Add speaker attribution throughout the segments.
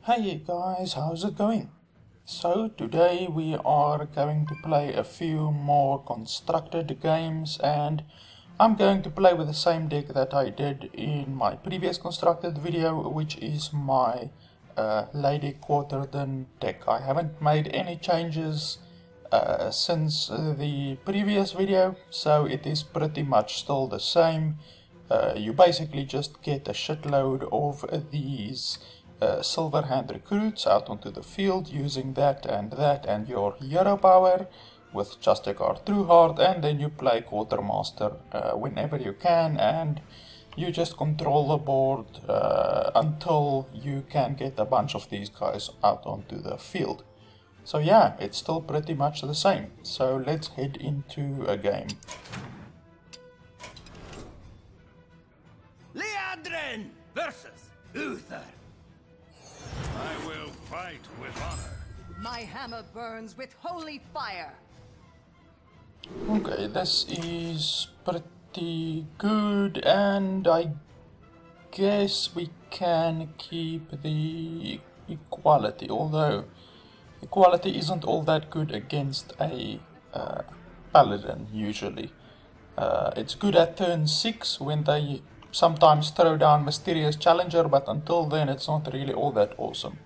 Speaker 1: Hey guys, how's it going? So today we are going to play a few more constructed games, and I'm going to play with the same deck that I did in my previous constructed video, which is my Lady Quarterdin deck. I haven't made any changes since the previous video, so it is pretty much still the same. You basically just get a shitload of these silver hand recruits out onto the field using that and your hero power with just a card through heart, and then you play quartermaster whenever you can, and you just control the board until you can get a bunch of these guys out onto the field. So yeah, it's still pretty much the same. So let's head into a game.
Speaker 2: Leandrin versus Uther. I will fight with honor.
Speaker 3: My hammer burns with holy fire.
Speaker 1: Okay, this is pretty good, and I guess we can keep the equality, although equality isn't all that good against a paladin usually. It's good at turn 6 when they sometimes throw down Mysterious Challenger, but until then it's not really all that awesome.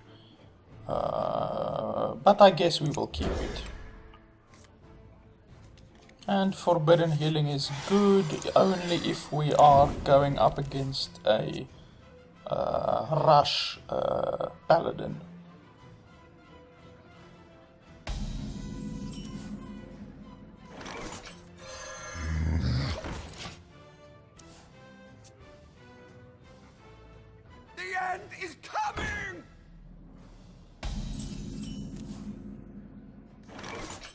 Speaker 1: But I guess we will keep it. And Forbidden Healing is good only if we are going up against a rush paladin.
Speaker 2: The end is coming!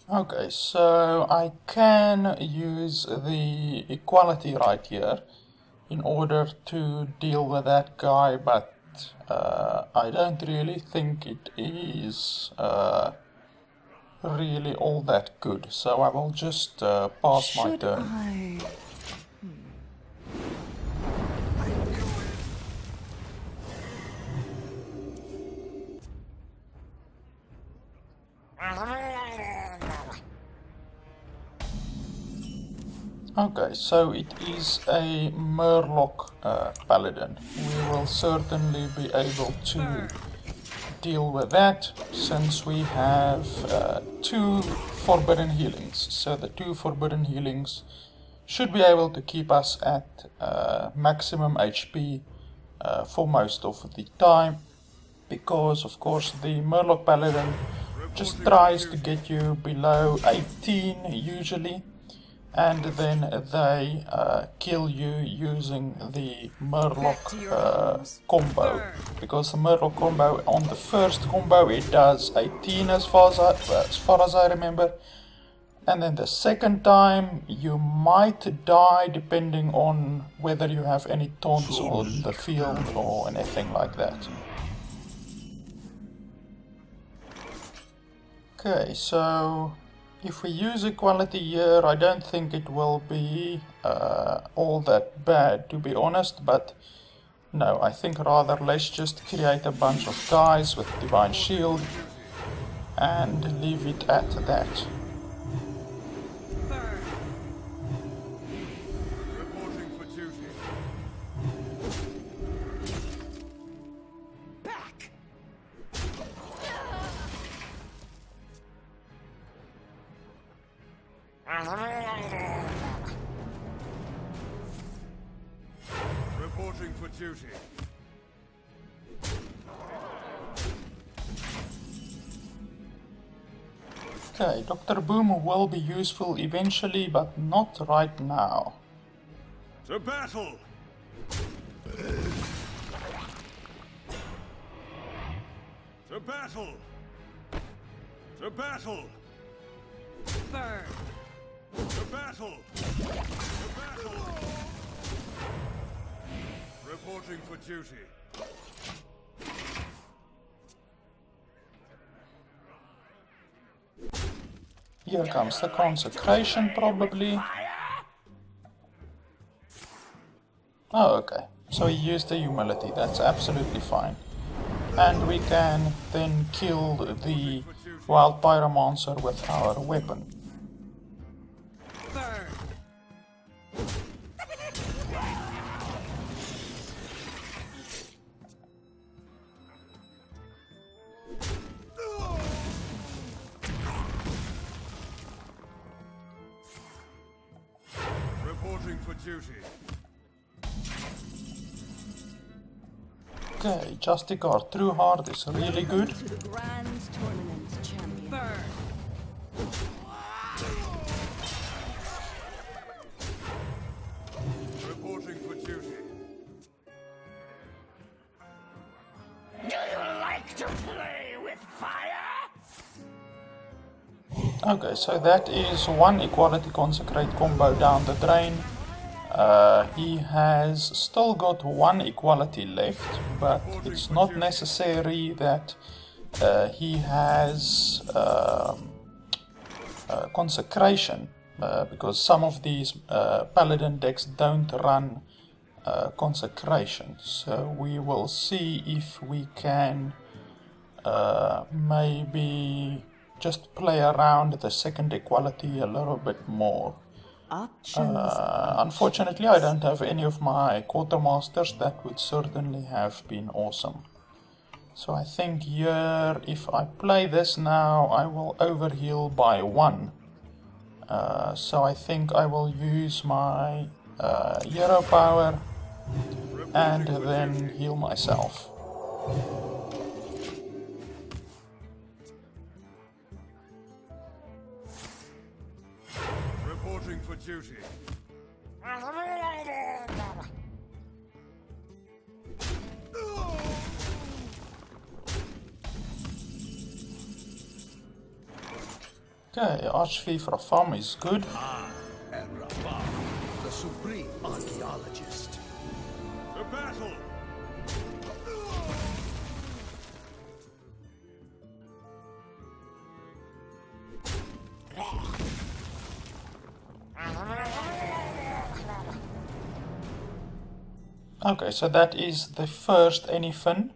Speaker 1: Okay, so I can use the equality right here in order to deal with that guy, but I don't really think it is really all that good, so I will just pass my turn. Okay, so it is a Murloc paladin. We will certainly be able to deal with that since we have 2 forbidden healings. So the 2 forbidden healings should be able to keep us at maximum HP for most of the time, because of course the Murloc paladin just tries to get you below 18 usually, and then they kill you using the Murloc combo, because the Murloc combo on the first combo it does 18 as far as I remember, and then the second time you might die depending on whether you have any taunts on the field or anything like that. Okay, so if we use equality here, I don't think it will be all that bad, to be honest, but no, I think rather let's just create a bunch of guys with Divine Shield and leave it at that.
Speaker 2: Reporting for duty. Back! Reporting for duty.
Speaker 1: Okay, Dr. Boom will be useful eventually, but not right now.
Speaker 2: To battle! To battle! To battle!
Speaker 3: Burn.
Speaker 2: To battle! To battle! Reporting for duty.
Speaker 1: Here comes the consecration probably. Oh, okay. So he used the humility, that's absolutely fine. and we can then kill the wild pyromancer with our weapon.
Speaker 3: Burn.
Speaker 2: Reporting for duty.
Speaker 1: Okay, Justicar True Heart is really good.
Speaker 3: To the grand tournament champion. Burn.
Speaker 2: Reporting for duty.
Speaker 4: Do you like to play with fire?
Speaker 1: Okay, so that is one Equality Consecrate combo down the drain. He has still got one Equality left, but it's not necessary that he has Consecration, because some of these Paladin decks don't run Consecration. So we will see if we can maybe just play around the second Equality a little bit more. Unfortunately, I don't have any of my Quartermasters. That would certainly have been awesome. So I think here, if I play this now, I will overheal by 1. So I think I will use my hero power and then heal myself.
Speaker 2: Reporting for duty.
Speaker 1: Okay, Arch-Thief Rafaam is good.
Speaker 5: I am Rafaam, the supreme archaeologist.
Speaker 2: To battle.
Speaker 1: Okay, so that is the first anything.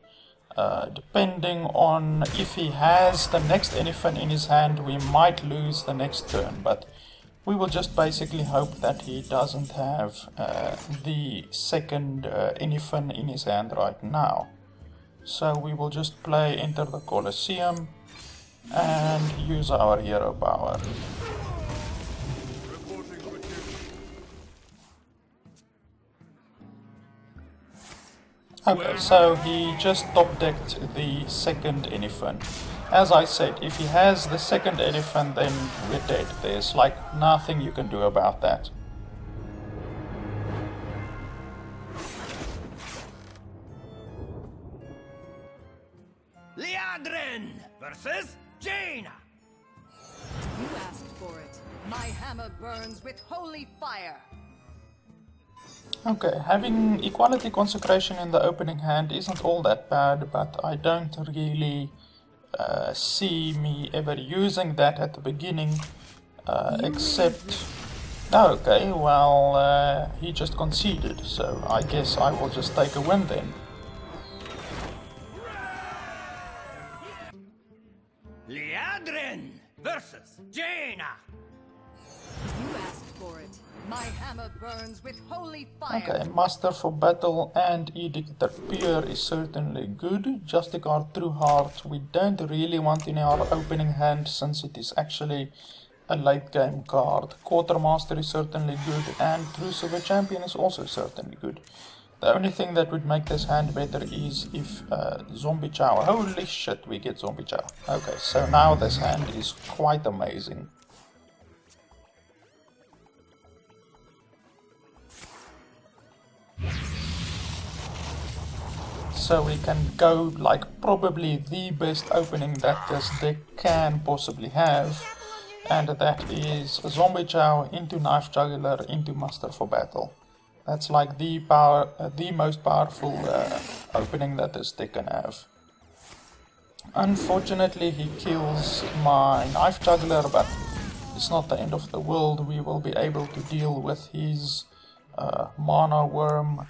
Speaker 1: Depending on if he has the next anything in his hand, we might lose the next turn, but we will just basically hope that he doesn't have the second anything in his hand right now. So we will just play Enter the Colosseum and use our hero power.
Speaker 2: Reporting for duty.
Speaker 1: Okay, so he just top decked the second anything. As I said, if he has the second anything, then we're dead. There's like nothing you can do about that.
Speaker 4: Liadrin versus Jaina.
Speaker 3: You asked for it. My hammer burns with holy fire.
Speaker 1: Okay, having Equality Consecration in the opening hand isn't all that bad, but I don't really see me ever using that at the beginning, except... Okay, well, he just conceded, so I guess I will just take a win then.
Speaker 4: Liadrin versus Jaina.
Speaker 3: You asked for it. My hammer burns with holy fire.
Speaker 1: Okay, Master for Battle and Edict the Pure is certainly good. Justicar True Heart we don't really want in our opening hand, since it is actually a late game card. Quartermaster is certainly good, and True Silver Champion is also certainly good. The only thing that would make this hand better is if Zombie Chow. Holy shit, we get Zombie Chow. Okay, so now this hand is quite amazing. So we can go like probably the best opening that this deck can possibly have, and that is Zombie Chow into Knife Juggler into Master for Battle. That's like the most powerful opening that this deck can have. Unfortunately, he kills my Knife Juggler, but it's not the end of the world. We will be able to deal with his Mana Worm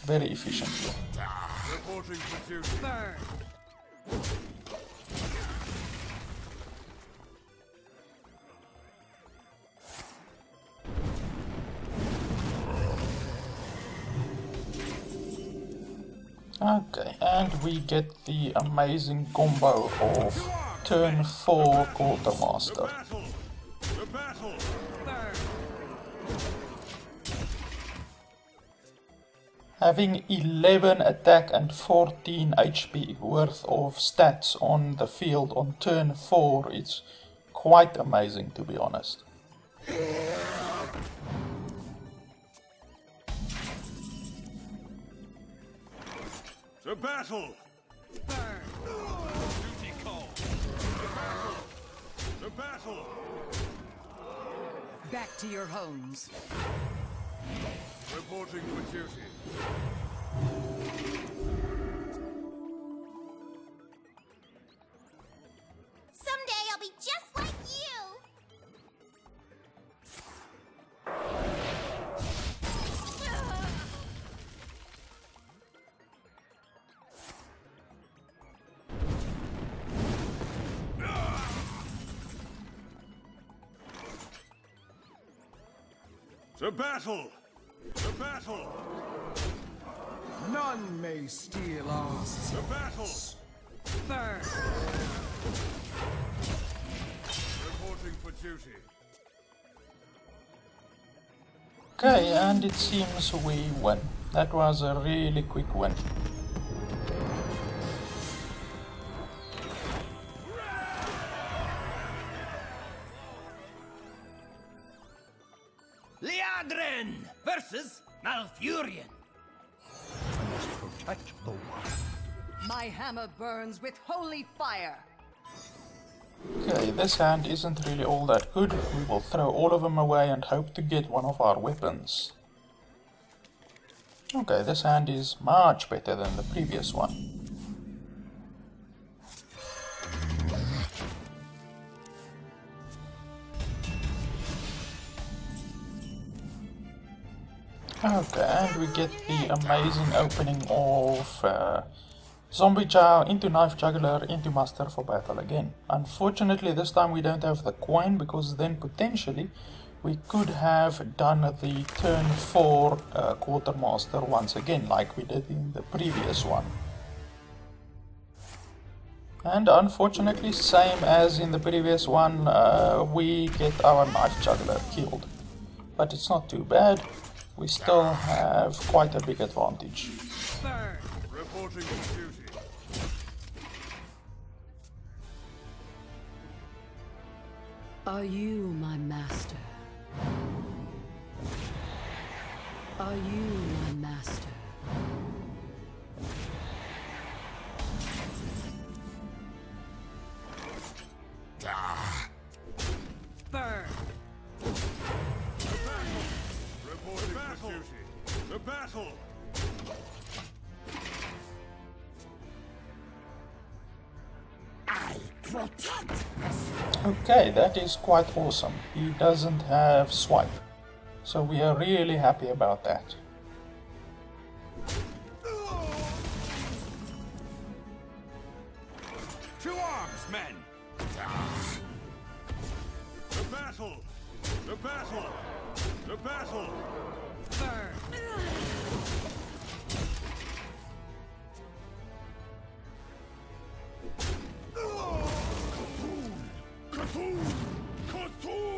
Speaker 1: very efficiently.
Speaker 2: Reporting for duty.
Speaker 3: Burn.
Speaker 1: Okay, and we get the amazing combo of turn 4 Quartermaster.
Speaker 2: Battle! The battle!
Speaker 3: Burn.
Speaker 1: Having 11 attack and 14 HP worth of stats on the field on turn 4 is quite amazing, to be honest.
Speaker 2: The battle!
Speaker 3: Burn.
Speaker 2: Duty call! The battle! The battle!
Speaker 3: Back to your homes.
Speaker 2: Reporting for duty.
Speaker 6: Someday I'll be just like you!
Speaker 2: The battle! The battle!
Speaker 5: None may steal our
Speaker 2: The battle!
Speaker 3: Burn.
Speaker 2: Reporting for duty.
Speaker 1: Okay, and it seems we win. That was a really quick win.
Speaker 4: Liadrin versus Malfurion.
Speaker 5: protect the one.
Speaker 3: My hammer burns with holy fire.
Speaker 1: Okay, this hand isn't really all that good. We will throw all of them away and hope to get one of our weapons. Okay, this hand is much better than the previous one. Okay, and we get the amazing opening of Zombie Chow into Knife Juggler into Muster for battle again. Unfortunately this time we don't have the coin, because then potentially we could have done the turn 4 Quartermaster once again, like we did in the previous one. And unfortunately, same as in the previous one, we get our Knife Juggler killed. But it's not too bad, we still have quite a big advantage.
Speaker 3: Burn.
Speaker 2: Reporting for duty.
Speaker 3: Are you my master? Are you my master? Burn.
Speaker 2: Reporting for duty. The battle!
Speaker 4: I protect this.
Speaker 1: Okay, that is quite awesome. He doesn't have swipe, so we are really happy about that.
Speaker 2: To arms, men! The battle! The battle! The battle!
Speaker 3: Burn.
Speaker 2: Cthulhu! Cthulhu!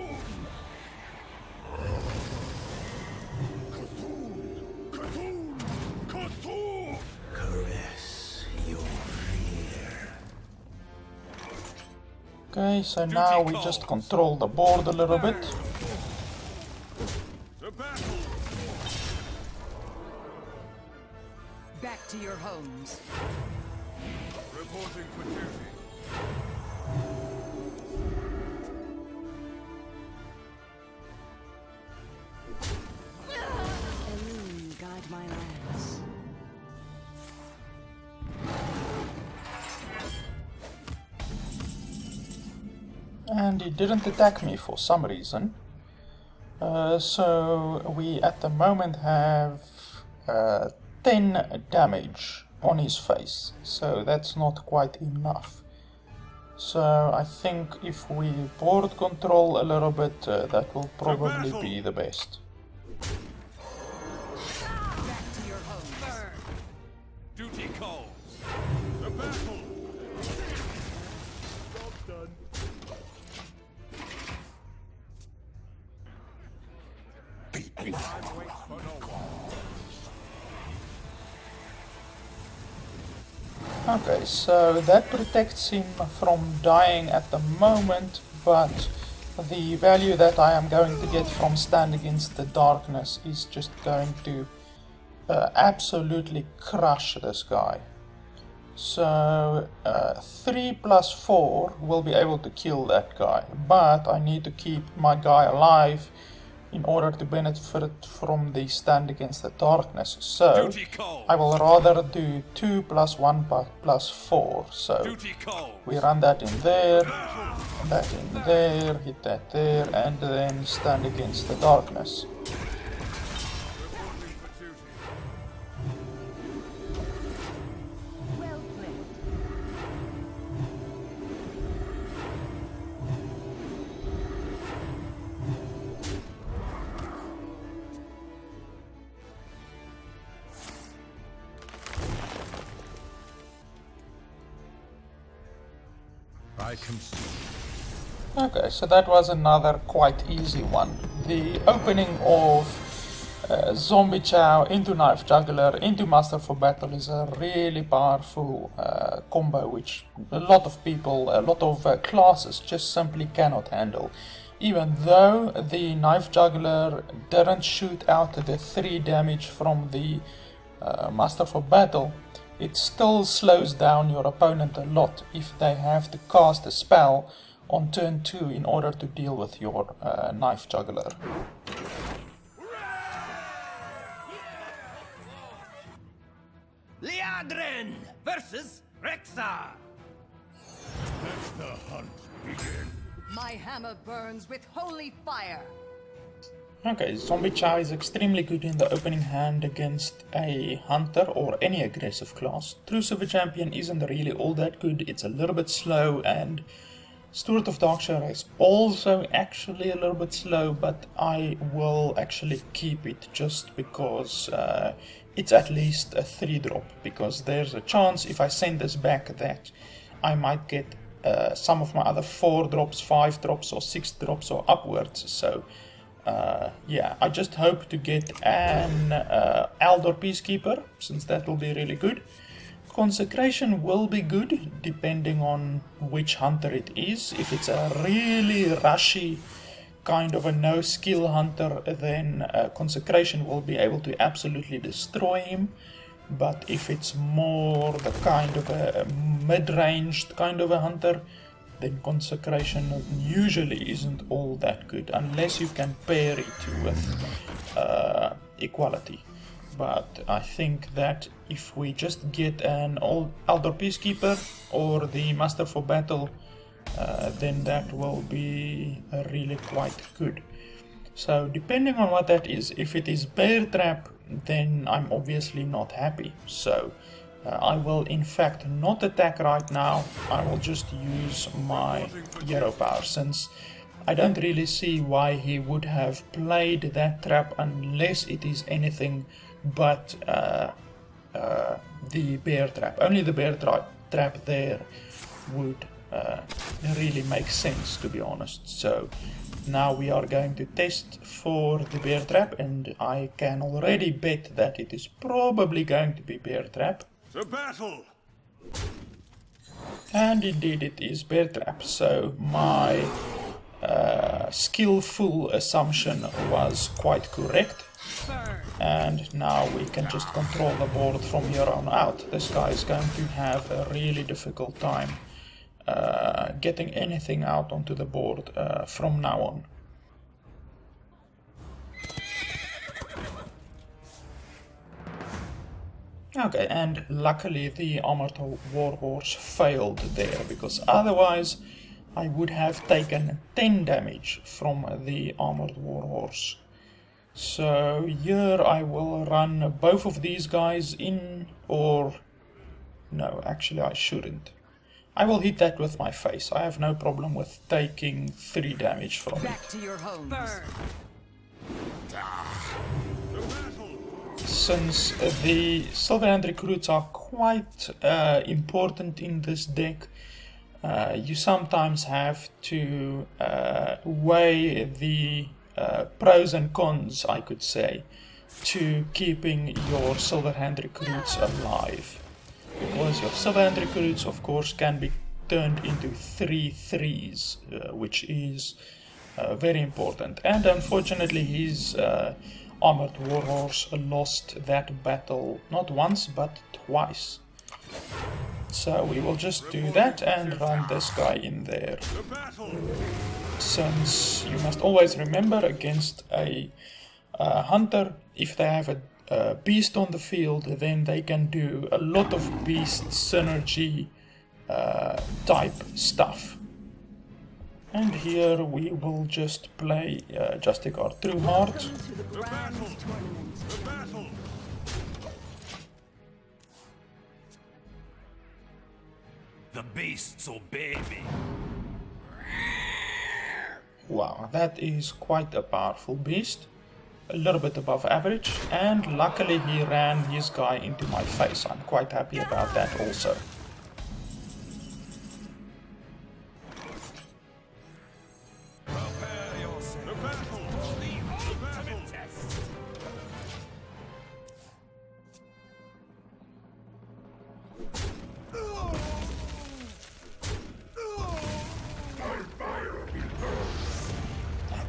Speaker 2: Cthulhu! Cthulhu! Cthulhu!
Speaker 5: Caress your fear.
Speaker 1: Okay, so now we just control the board a little bit.
Speaker 2: The battle!
Speaker 3: Back to your homes.
Speaker 2: Reporting for duty.
Speaker 3: Elune, guide my lance.
Speaker 1: And he didn't attack me for some reason. So we at the moment have 10 damage on his face, so that's not quite enough. So I think if we board control a little bit, that will probably be the best.
Speaker 3: Back to your homes. Burn.
Speaker 2: Duty calls. The battle. Job done. Time waits for no one.
Speaker 1: Okay, so that protects him from dying at the moment, but the value that I am going to get from Stand Against the Darkness is just going to absolutely crush this guy. So 3 plus 4 will be able to kill that guy, but I need to keep my guy alive in order to benefit from the Stand Against the Darkness. So
Speaker 2: Duty calls.
Speaker 1: I will rather do 2 plus 1 plus 4. So
Speaker 2: Duty calls.
Speaker 1: we run that in there, that in there, hit that there, and then Stand Against the Darkness.
Speaker 2: Reporting for duty.
Speaker 3: Well played.
Speaker 2: I concede.
Speaker 1: Okay, so that was another quite easy one. The opening of Zombie Chow into Knife Juggler into Master for Battle is a really powerful combo which a lot of people, a lot of classes just simply cannot handle. Even though the Knife Juggler didn't shoot out the 3 damage from the Master for Battle, it still slows down your opponent a lot if they have to cast a spell on turn 2 in order to deal with your Knife Juggler.
Speaker 4: Liadrin versus Rexar.
Speaker 2: Let the hunt begin.
Speaker 3: My hammer burns with holy fire.
Speaker 1: Okay, Zombie Chow is extremely good in the opening hand against a hunter or any aggressive class. True Silver Champion isn't really all that good, it's a little bit slow, and Steward of Darkshire is also actually a little bit slow, but I will actually keep it just because it's at least a 3-drop, because there's a chance if I send this back that I might get some of my other 4 drops, 5 drops or 6 drops or upwards. So yeah, I just hope to get an Eldor Peacekeeper, since that will be really good. Consecration will be good depending on which hunter it is. If it's a really rushy kind of a no skill hunter, then Consecration will be able to absolutely destroy him. But if it's more the kind of a mid-ranged kind of a hunter, then Consecration usually isn't all that good, unless you can pair it with Equality. But I think that if we just get an Eldor Peacekeeper or the Master for Battle, then that will be really quite good. So depending on what that is, if it is Bear Trap, then I'm obviously not happy. So I will in fact not attack right now. I will just use my Hero Power, since I don't really see why he would have played that trap unless it is anything but the Bear Trap. Only the Bear Trap there would really make sense, to be honest. So now we are going to test for the Bear Trap, and I can already bet that it is probably going to be Bear Trap.
Speaker 2: The battle.
Speaker 1: And indeed it is Bear Trap, so my skillful assumption was quite correct. And now we can just control the board from here on out. This guy is going to have a really difficult time getting anything out onto the board from now on. Okay, and luckily the Armored Warhorse failed there, because otherwise I would have taken 10 damage from the Armored Warhorse. So here I will run both of these guys in, or No, actually I shouldn't. I will hit that with my face. I have no problem with taking 3 damage from it.
Speaker 3: Back to your homes. Burn.
Speaker 1: Since the Silverhand recruits are quite important in this deck, you sometimes have to weigh the pros and cons, I could say, to keeping your Silverhand recruits alive. Because your Silverhand recruits, of course, can be turned into 3/3s, which is very important. And unfortunately, his Armored Warhorse lost that battle not once, but twice. So we will just do that and run this guy in there. Since you must always remember against a hunter, if they have a beast on the field, then they can do a lot of beast synergy type stuff. And here we will just play Justicar True Heart.
Speaker 5: The beasts obey me.
Speaker 1: Wow, that is quite a powerful beast. A little bit above average, and luckily he ran his guy into my face. I'm quite happy about that also.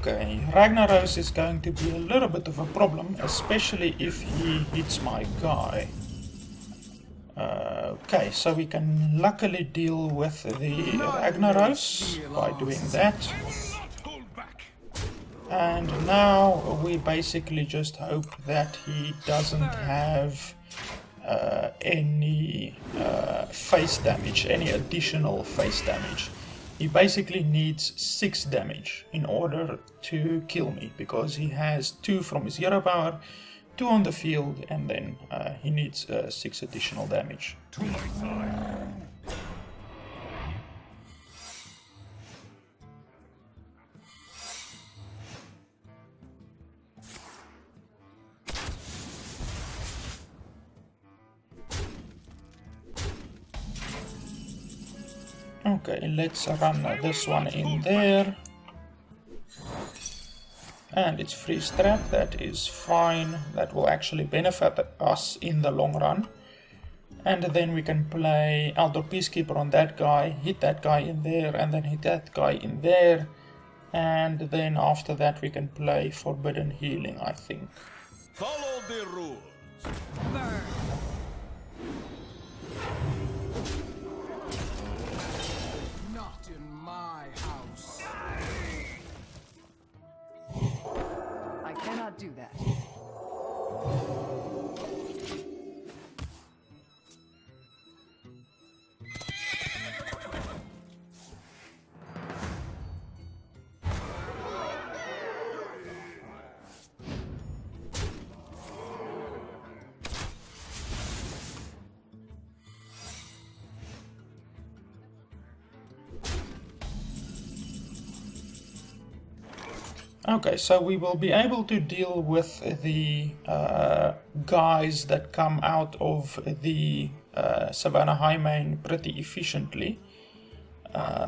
Speaker 1: Okay, Ragnaros is going to be a little bit of a problem, especially if he hits my guy. Okay, so we can luckily deal with the Ragnaros by doing that. And now we basically just hope that he doesn't have any face damage, any additional face damage. He basically needs 6 damage in order to kill me, because he has 2 from his hero power, 2 on the field, and then he needs 6 additional damage.
Speaker 5: To my side.
Speaker 1: Okay, let's run this one in there. And it's freeze trap, that is fine. That will actually benefit us in the long run. And then we can play Outdoor Peacekeeper on that guy, hit that guy in there, and then hit that guy in there. And then after that we can play Forbidden Healing, I think.
Speaker 2: Follow the rules.
Speaker 3: Burn.
Speaker 5: Not in my house.
Speaker 3: I cannot do that.
Speaker 1: Okay, so we will be able to deal with the guys that come out of the Savannah Highmane pretty efficiently.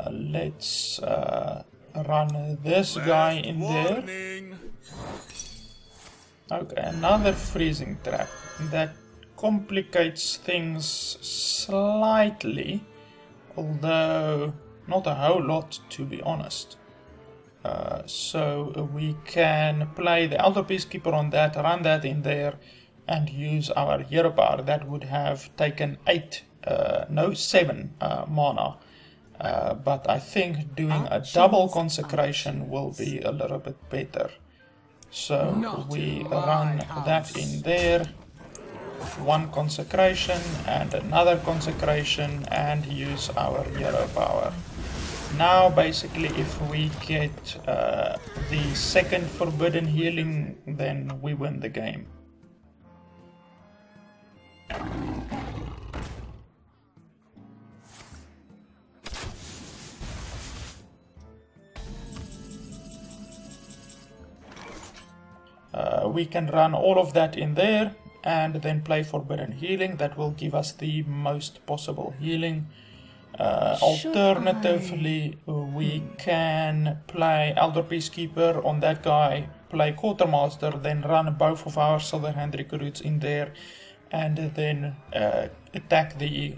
Speaker 1: Let's run this guy in there.
Speaker 2: Warning.
Speaker 1: Okay, another freezing trap. That complicates things slightly, although not a whole lot, to be honest. So we can play the Elder Peacekeeper on that, run that in there, and use our hero power. That would have taken 7 mana. But I think doing a double consecration will be a little bit better. So we run that in there. 1 consecration and another consecration, and use our hero power. Now basically if we get the second Forbidden Healing, then we win the game. we can run all of that in there and then play Forbidden Healing. That will give us the most possible healing. Alternatively, we can play Elder Peacekeeper on that guy, play Quartermaster, then run both of our Silver Hand recruits in there, and then attack the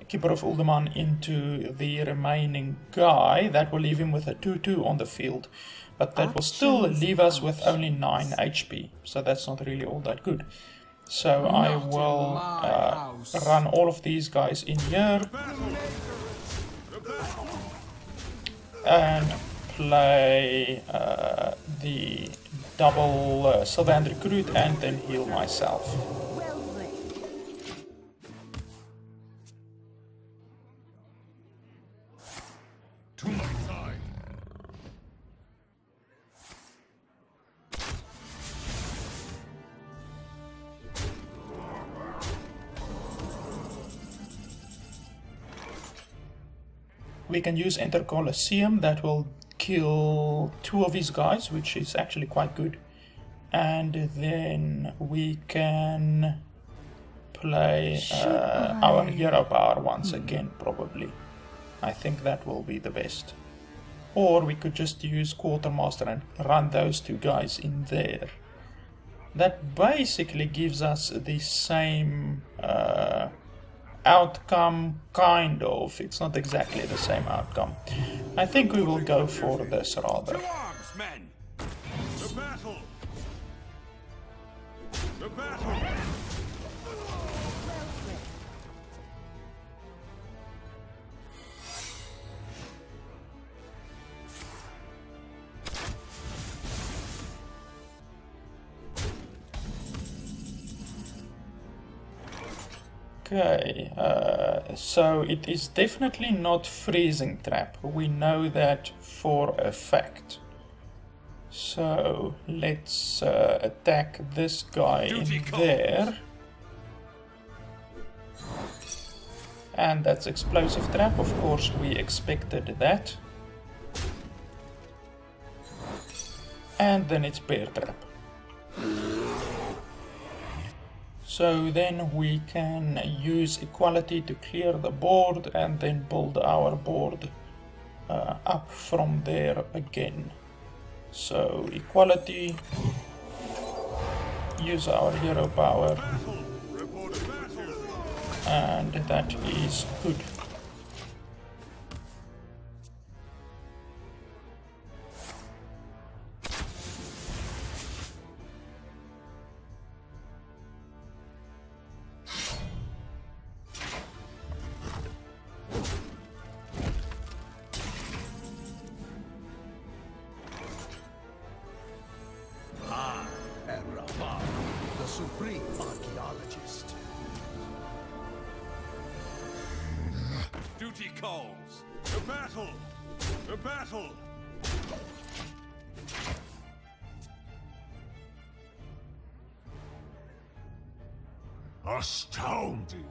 Speaker 1: Keeper of Uldaman into the remaining guy. That will leave him with a 2-2 on the field, but that will still leave us with only 9 HP, so that's not really all that good. So I will run all of these guys in here and play the double Silver Hand recruit and then heal myself.
Speaker 2: To my side.
Speaker 1: We can use Enter Colosseum, that will kill 2 of his guys, which is actually quite good. And then we can play our hero power once again, probably. I think that will be the best. Or we could just use Quartermaster and run those 2 guys in there. That basically gives us the same outcome, kind of. It's not exactly the same outcome. I think we will go for this rather.
Speaker 5: To arms, men!
Speaker 2: The battle! The battle!
Speaker 1: Okay, so it is definitely not freezing trap. We know that for a fact. So let's attack this guy in there. And that's explosive trap, of course we expected that. And then it's bear trap. So then we can use equality to clear the board and then build our board up from there again. So equality, use our hero power, and that is good.
Speaker 5: And Rafaam, the supreme archaeologist.
Speaker 2: Duty calls. The battle! The battle! Astounding!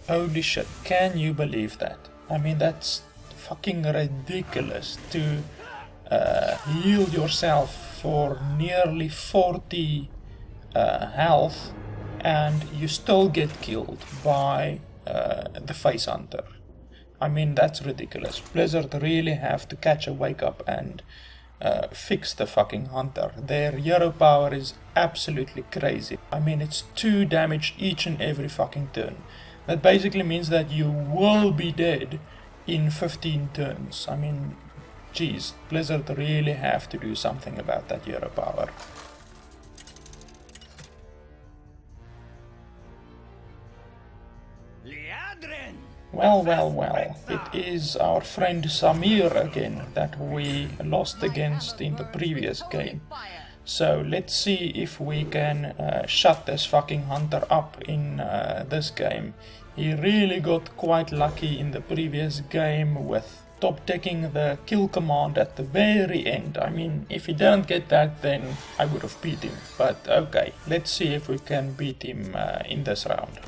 Speaker 1: Holy shit, can you believe that? I mean, that's fucking ridiculous to heal yourself for nearly 40 health and you still get killed by the Face Hunter. I mean, that's ridiculous. Blizzard really have to catch a wake up and fix the fucking Hunter. Their hero power is absolutely crazy. I mean, it's 2 damage each and every fucking turn. That basically means that you will be dead in 15 turns. I mean, geez, Blizzard really have to do something about that hero power. Well, it is our friend Samir again that we lost against in the previous game. So let's see if we can shut this fucking Hunter up in this game. He really got quite lucky in the previous game with top decking the kill command at the very end. I mean, if he didn't get that, then I would have beat him. But okay, let's see if we can beat him in this round.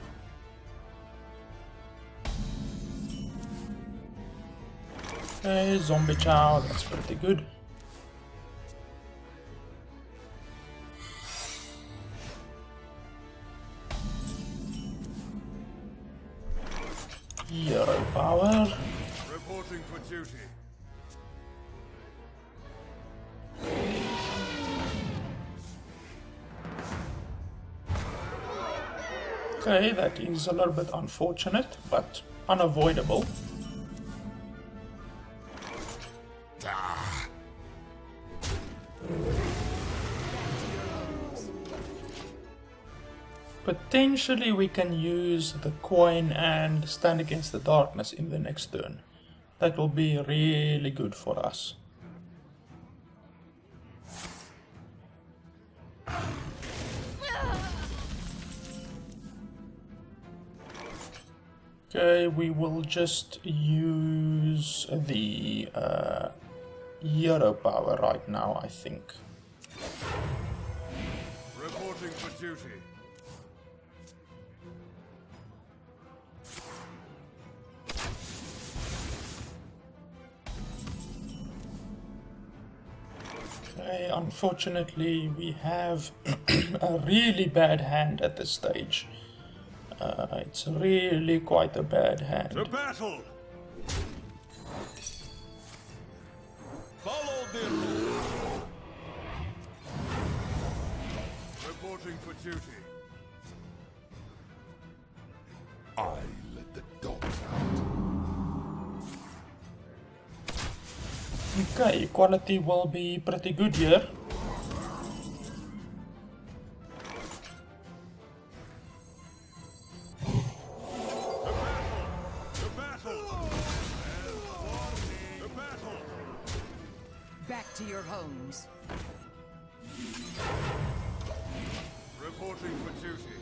Speaker 1: Okay, zombie chow, that's pretty good. Hero power.
Speaker 2: Reporting for duty.
Speaker 1: Okay, that is a little bit unfortunate, but unavoidable. Potentially we can use the coin and stand against the darkness in the next turn. That will be really good for us. Okay, we will just use the hero power right now, I think.
Speaker 2: Reporting for duty.
Speaker 1: Okay, unfortunately we have a really bad hand at this stage. It's really quite a bad hand.
Speaker 2: To battle! Follow the rule. Reporting for duty.
Speaker 5: I let the dogs out.
Speaker 1: Okay, quality will be pretty good here.
Speaker 3: Back to your homes.
Speaker 2: Reporting for duty.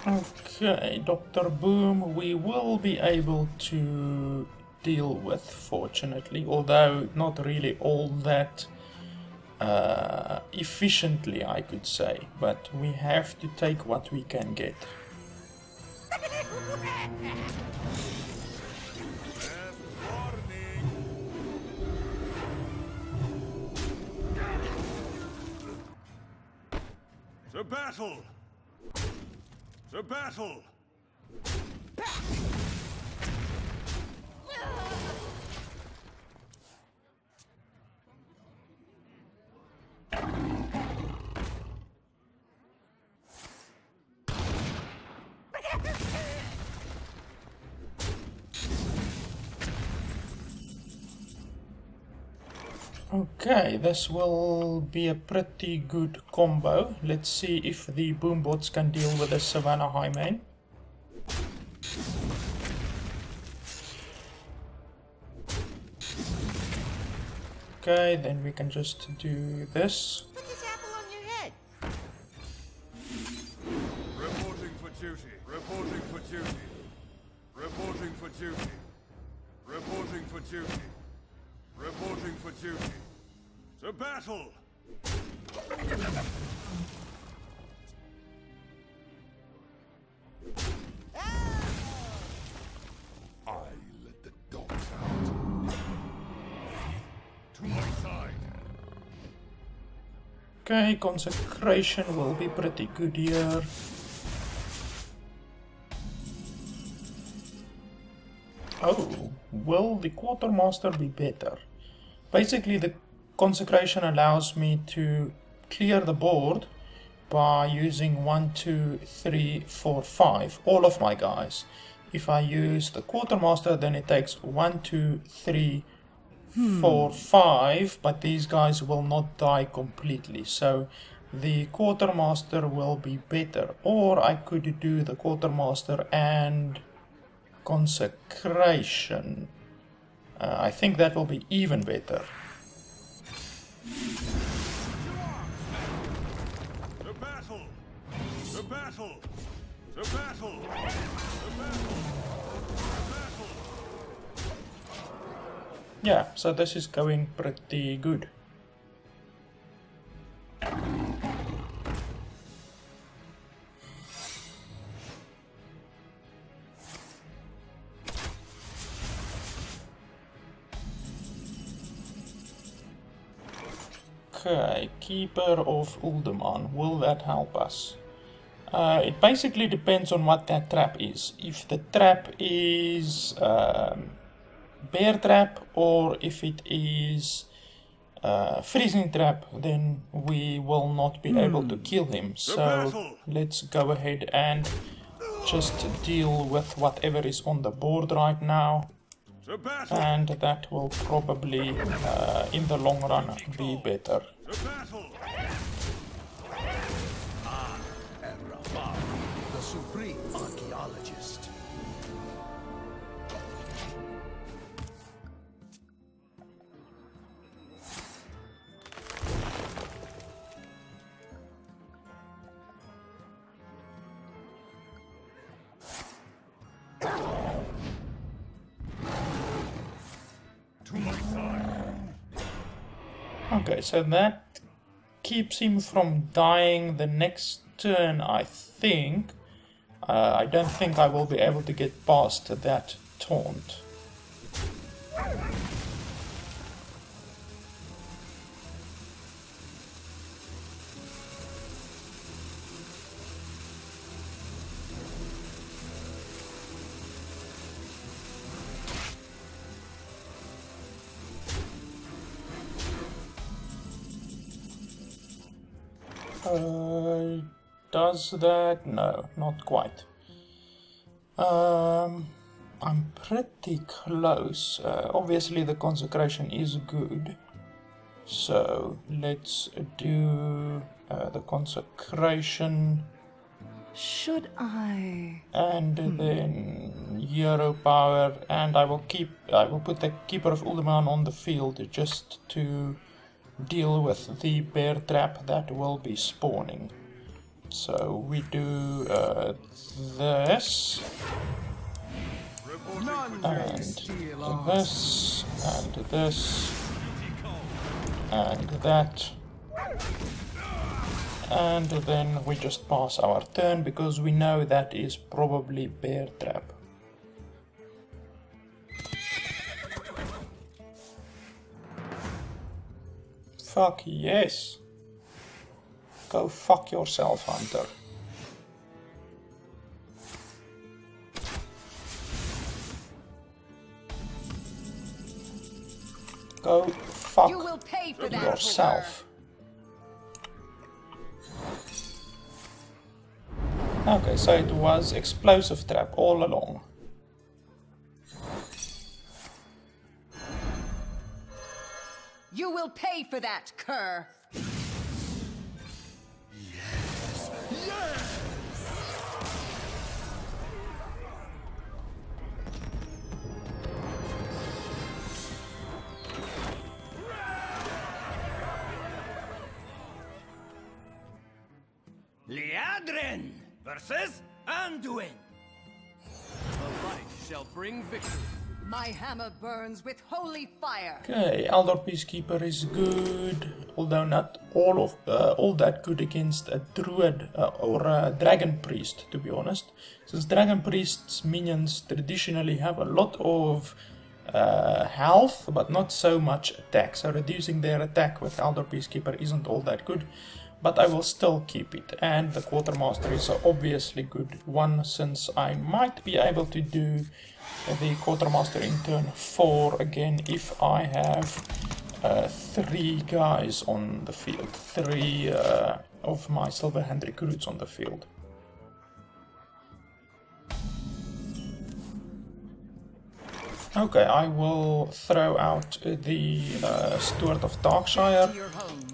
Speaker 1: Okay, Dr. Boom, we will be able to deal with, fortunately, although not really all that efficiently, I could say, but we have to take what we can get.
Speaker 2: To battle! To battle!
Speaker 1: Okay, this will be a pretty good combo. Let's see if the boombots can deal with the Savannah Highmane. Okay, then we can just do this.
Speaker 6: Put this apple on your head.
Speaker 2: Reporting for duty. Reporting for duty. Reporting for duty. Reporting for duty. Reporting for duty. To battle!
Speaker 5: I let the dogs out. To my side.
Speaker 1: Okay, consecration will be pretty good here. Oh, will the quartermaster be better? Basically, the consecration allows me to clear the board by using 1, 2, 3, 4, 5, all of my guys. If I use the quartermaster, then it takes 1, 2, 3, 4, 5, but these guys will not die completely. So the quartermaster will be better. Or I could do the quartermaster and consecration. I think that will be even better.
Speaker 2: To battle! To battle! To battle! To battle! To battle!
Speaker 1: Yeah, so this is going pretty good. Okay, Keeper of Uldaman. Will that help us? It basically depends on what that trap is. If the trap is bear trap or if it is freezing trap, then we will not be able to kill him. So let's go ahead and just deal with whatever is on the board right now. And that will probably, in the long run, be better.
Speaker 5: And Rafaam, the supreme archaeologist.
Speaker 1: Okay, so that keeps him from dying the next turn, I think. I don't think I will be able to get past that taunt. Does that? No, not quite. I'm pretty close. Obviously the consecration is good. So let's do the consecration.
Speaker 3: Should I?
Speaker 1: And then hero power, and I will put the Keeper of Uldaman on the field just to deal with the bear trap that will be spawning. So we do this, and this, and this, and that, and then we just pass our turn because we know that is probably bear trap. Fuck yes. Go fuck yourself, Hunter. Go fuck
Speaker 3: You will pay for that,
Speaker 1: yourself. Okay, so it was explosive trap all along.
Speaker 3: You will pay for that, cur.
Speaker 4: Liadrin versus Anduin.
Speaker 7: The light shall bring victory.
Speaker 3: My hammer burns with holy fire.
Speaker 1: Okay, Elder Peacekeeper is good, although not all that good against a druid or a dragon priest, to be honest. Since dragon priests minions traditionally have a lot of health, but not so much attack. So reducing their attack with Elder Peacekeeper isn't all that good. But I will still keep it, and the Quartermaster is an obviously good one, since I might be able to do the Quartermaster in turn 4 again if I have 3 guys on the field, 3 of my Silverhand recruits on the field. Okay, I will throw out the Steward of Darkshire.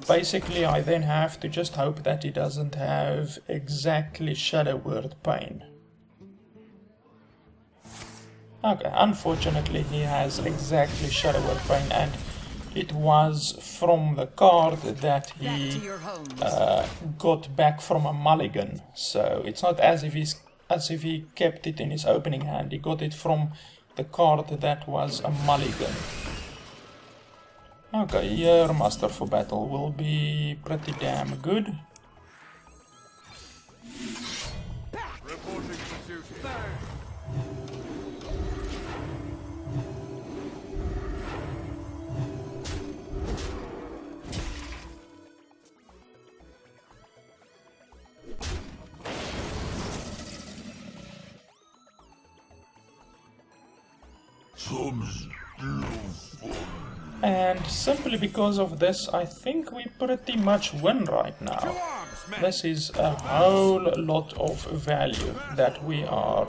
Speaker 1: Basically, I then have to just hope that he doesn't have exactly Shadow Word Pain. Okay, unfortunately he has exactly Shadow Word Pain, and it was from the card that he got back from a mulligan. So it's not as if he kept it in his opening hand, he got it from the card that was a mulligan. Okay, your Master for Battle will be pretty damn good.
Speaker 2: Reporting for duty.
Speaker 1: And simply because of this, I think we pretty much win right now. This is a whole lot of value that we are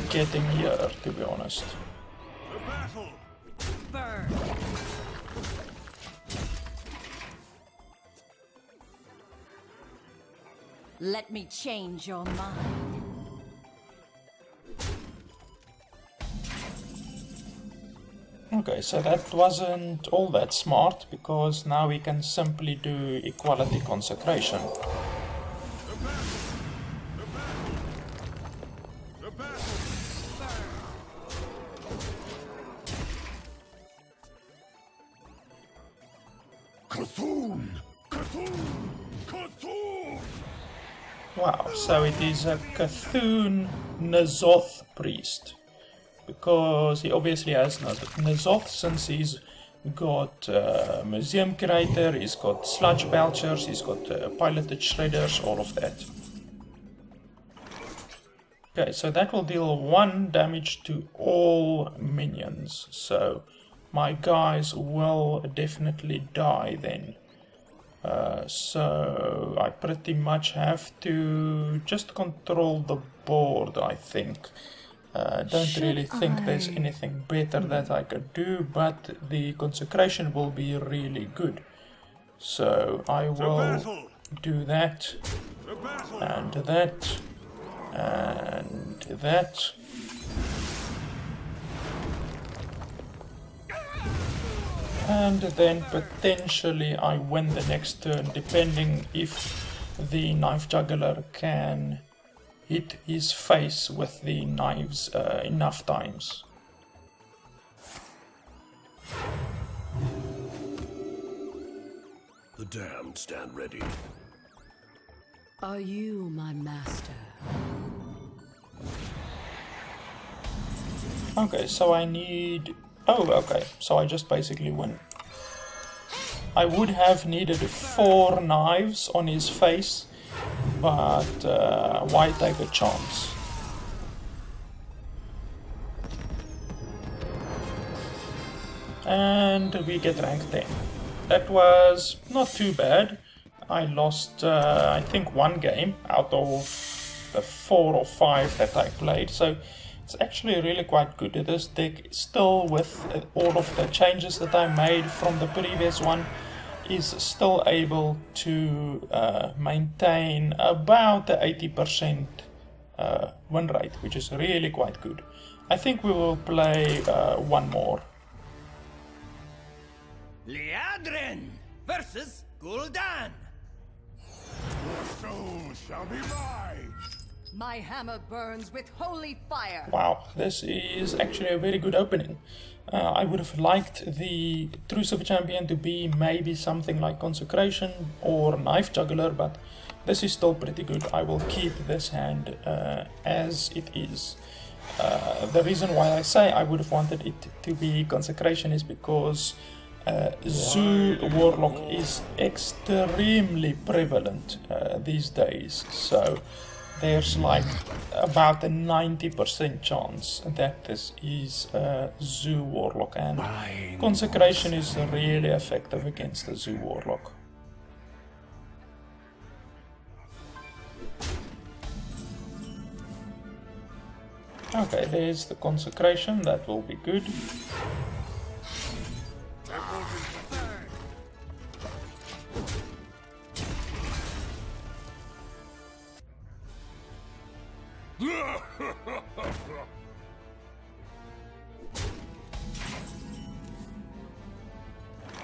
Speaker 1: getting here, to be honest.
Speaker 3: Burn. Let me change your mind.
Speaker 1: Okay, so that wasn't all that smart, because now we can simply do equality consecration.
Speaker 5: Cthulhu! Cthulhu! Cthulhu!
Speaker 1: Wow, so it is a Cthulhu N'Zoth priest. Because he obviously has N'Zoth, since he's got Museum Curator, he's got Sludge Belchers, he's got Piloted Shredders, all of that. Okay, so that will deal 1 damage to all minions, so my guys will definitely die then. So I pretty much have to just control the board, I think. Don't really think there's anything better that I could do, but the consecration will be really good. So I will do that, and that, and that. And then potentially I win the next turn, depending if the Knife Juggler can hit his face with the knives enough times.
Speaker 5: The damned stand ready.
Speaker 3: Are you my master?
Speaker 1: Okay, so I need... Oh, okay, so I just basically win. I would have needed 4 knives on his face, but why take a chance? And we get rank 10. That was not too bad. I lost, I think, 1 game out of the 4 or 5 that I played, so it's actually really quite good. This deck, still with all of the changes that I made from the previous one, is still able to maintain about the 80% win rate, which is really quite good. I think we will play 1 more.
Speaker 7: Liadrin versus Gul'dan.
Speaker 5: Your soul shall be mine!
Speaker 3: My hammer burns with holy fire.
Speaker 1: Wow, this is actually a very good opening. I would have liked the True Silver Champion to be maybe something like Consecration or Knife Juggler, but this is still pretty good. I will keep this hand as it is. The reason why I say I would have wanted it to be Consecration is because Zoo Warlock is extremely prevalent these days, so there's like about a 90% chance that this is a Zoo Warlock, and Consecration is really effective against the Zoo Warlock. Okay, there's the Consecration, that will be good.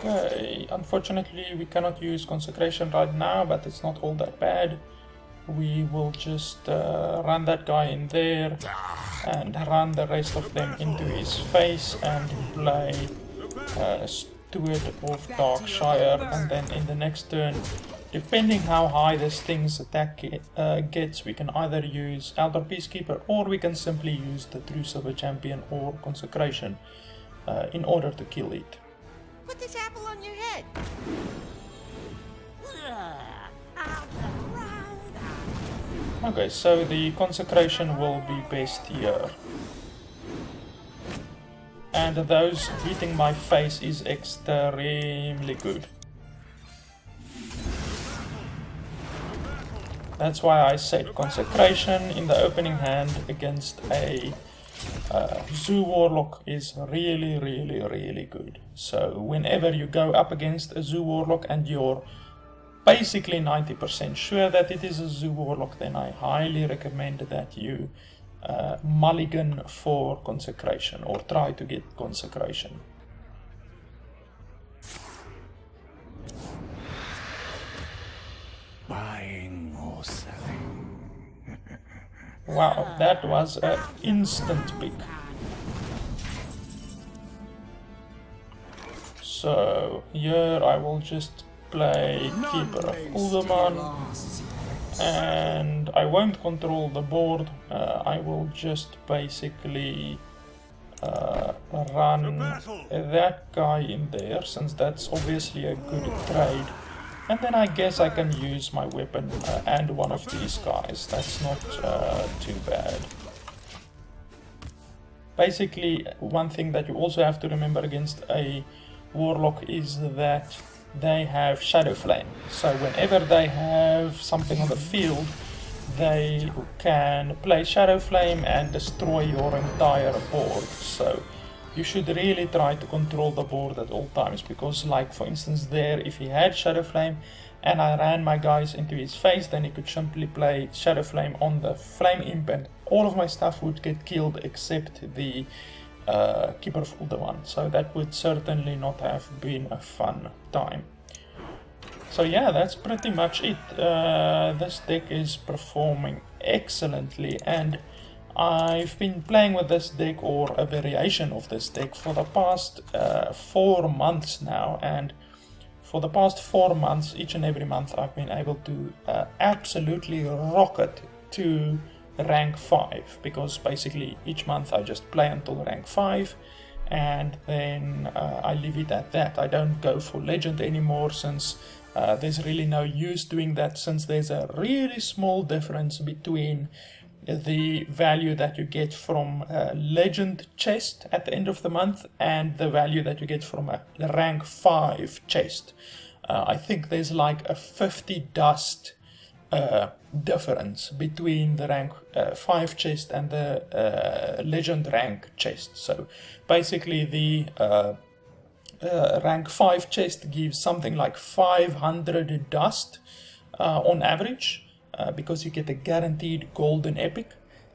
Speaker 1: Okay, unfortunately we cannot use Consecration right now, but it's not all that bad. We will just run that guy in there and run the rest of them into his face and play Steward of Darkshire, and then in the next turn, depending how high this thing's attack gets, we can either use Elder Peacekeeper or we can simply use the True Silver Champion or Consecration in order to kill it.
Speaker 6: Put this apple on your head.
Speaker 1: Okay, so the Consecration will be best here. and those hitting my face is extremely good. That's why I said Consecration in the opening hand against a Zoo Warlock is really, really, really good. So whenever you go up against a Zoo Warlock and you're basically 90% sure that it is a Zoo Warlock, then I highly recommend that you mulligan for Consecration, or try to get Consecration.
Speaker 4: Buying or selling.
Speaker 1: Wow, that was an instant pick. So here I will just play Keeper of Uldaman, and I won't control the board. I will just basically run that guy in there, since that's obviously a good trade. And then I guess I can use my weapon and one of these guys. That's not too bad. Basically, one thing that you also have to remember against a Warlock is that they have Shadow Flame. So whenever they have something on the field, they can play Shadow Flame and destroy your entire board. So you should really try to control the board at all times, because like for instance there, if he had Shadow Flame and I ran my guys into his face, then he could simply play Shadow Flame on the Flame Imp and all of my stuff would get killed except the Keeper of Uldaman. So that would certainly not have been a fun time. So yeah, that's pretty much it. This deck is performing excellently, and I've been playing with this deck, or a variation of this deck, for the past 4 months now, and for the past 4 months, each and every month, I've been able to absolutely rocket to rank 5, because basically each month I just play until rank 5 and then I leave it at that. I don't go for legend anymore, since there's really no use doing that, since there's a really small difference between the value that you get from a legend chest at the end of the month and the value that you get from a rank 5 chest. I think there's like a 50 dust difference between the rank 5 chest and the legend rank chest. So basically the rank 5 chest gives something like 500 dust on average, because you get a guaranteed golden epic,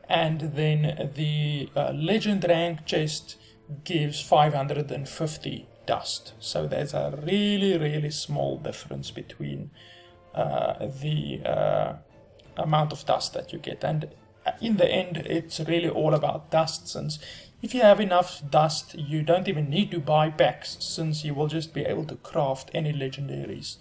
Speaker 1: and then the legend rank chest gives 550 dust. So there's a really small difference between the amount of dust that you get, and in the end it's really all about dust, since if you have enough dust you don't even need to buy packs, since you will just be able to craft any legendaries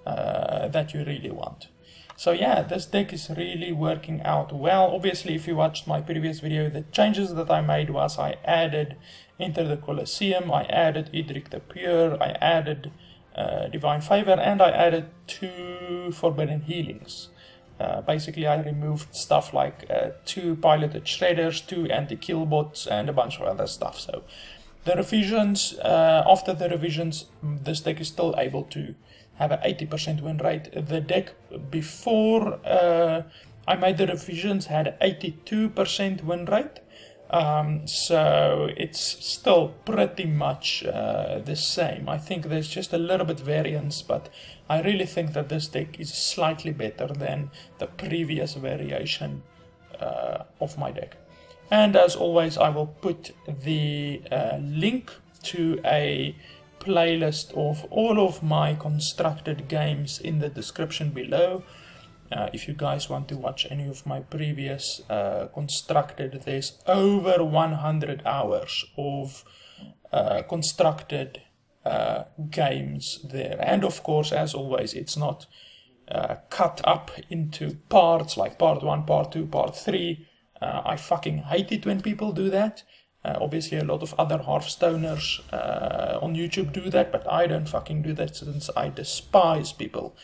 Speaker 1: that you really want. So yeah, this deck is really working out well. Obviously, if you watched my previous video, the changes that I made was I added Enter the Colosseum, I added Idrik the Pure, I added Divine Favor, and I added 2 Forbidden Healings. Basically, I removed stuff like 2 piloted shredders, 2 anti-kill bots, and a bunch of other stuff. So the revisions, after the revisions, this deck is still able to have an 80% win rate. The deck before I made the revisions had an 82% win rate. So it's still pretty much the same. I think there's just a little bit variance, but I really think that this deck is slightly better than the previous variation of my deck. And as always, I will put the link to a playlist of all of my constructed games in the description below. If you guys want to watch any of my previous constructed, there's over 100 hours of constructed games there. And of course, as always, it's not cut up into parts like part 1, part 2, part 3. I fucking hate it when people do that. Obviously a lot of other Hearthstoners on YouTube do that, but I don't fucking do that, since I despise people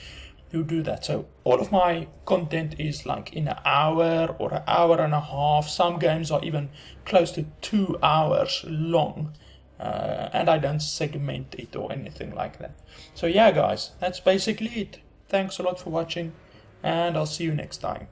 Speaker 1: who do that. So all of my content is like in an hour or an hour and a half. Some games are even close to 2 hours long. and I don't segment it or anything like that. So yeah guys, that's basically it. Thanks a lot for watching, and I'll see you next time.